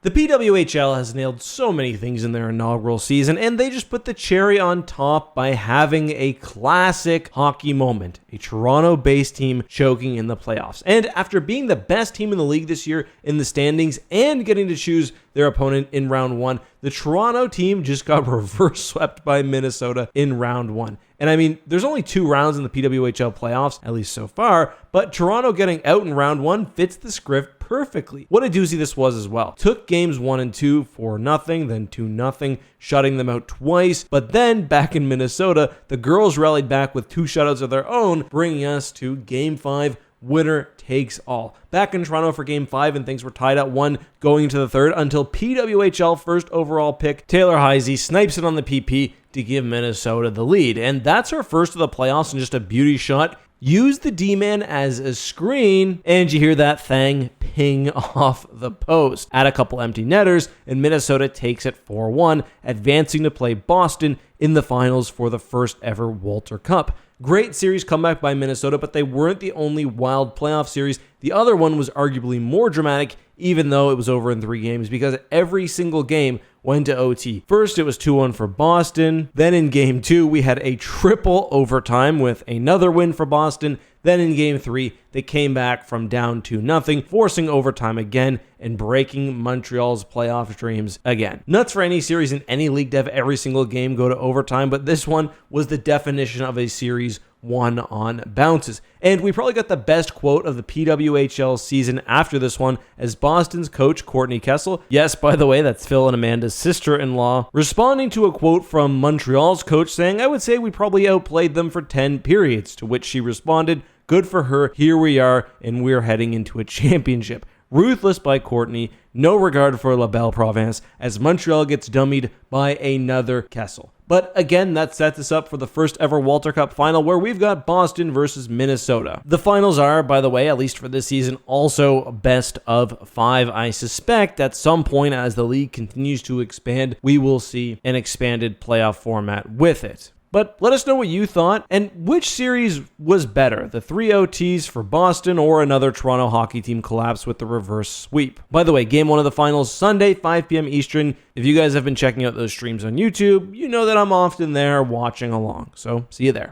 The PWHL has nailed so many things in their inaugural season, and they just put the cherry on top by having a classic hockey moment, a Toronto-based team choking in the playoffs. And after being the best team in the league this year in the standings and getting to choose their opponent in round one, the Toronto team just got reverse swept by Minnesota in round one. And I mean, there's only 2 rounds in the PWHL playoffs, at least so far, but Toronto getting out in round one fits the script perfectly. What a doozy this was as well. Took games 1 and 2 4-0, then 2-0, shutting them out twice. But then back in Minnesota, the girls rallied back with 2 shutouts of their own, bringing us to game 5. Winner takes all. Back in Toronto for game 5, and things were tied at 1 going into the third until PWHL first overall pick Taylor Heisey snipes it on the PP to give Minnesota the lead. And that's her first of the playoffs and just a beauty shot. Use the D-man as a screen, and you hear that thing ping off the post at a couple empty netters, and Minnesota takes it 4-1, advancing to play Boston in the finals for the first ever Walter Cup. Great series comeback by Minnesota, but they weren't the only wild playoff series. The other one was arguably more dramatic, even though it was over in 3 games, because every single game went to OT. First, it was 2-1 for Boston. Then in game 2, we had a triple overtime with another win for Boston. Then in game 3, they came back from down 2-0, forcing overtime again and breaking Montreal's playoff dreams again. Nuts for any series in any league to have every single game go to overtime, but this one was the definition of a series won on bounces. And we probably got the best quote of the PWHL season after this one, as Boston's coach Courtney Kessel, yes, by the way, that's Phil and Amanda's sister-in-law, responding to a quote from Montreal's coach saying, "I would say we probably outplayed them for 10 periods," to which she responded, "Good for her, here we are, and we're heading into a championship." Ruthless by Courtney, no regard for La Belle Province, as Montreal gets dummied by another Kessel. But again, that sets us up for the first ever Walter Cup final, where we've got Boston versus Minnesota. The finals are, by the way, at least for this season, also best of 5. I suspect at some point as the league continues to expand, we will see an expanded playoff format with it. But let us know what you thought, and which series was better, the 3 OTs for Boston or another Toronto hockey team collapse with the reverse sweep. By the way, game 1 of the finals, Sunday, 5 p.m. Eastern. If you guys have been checking out those streams on YouTube, you know that I'm often there watching along, so see you there.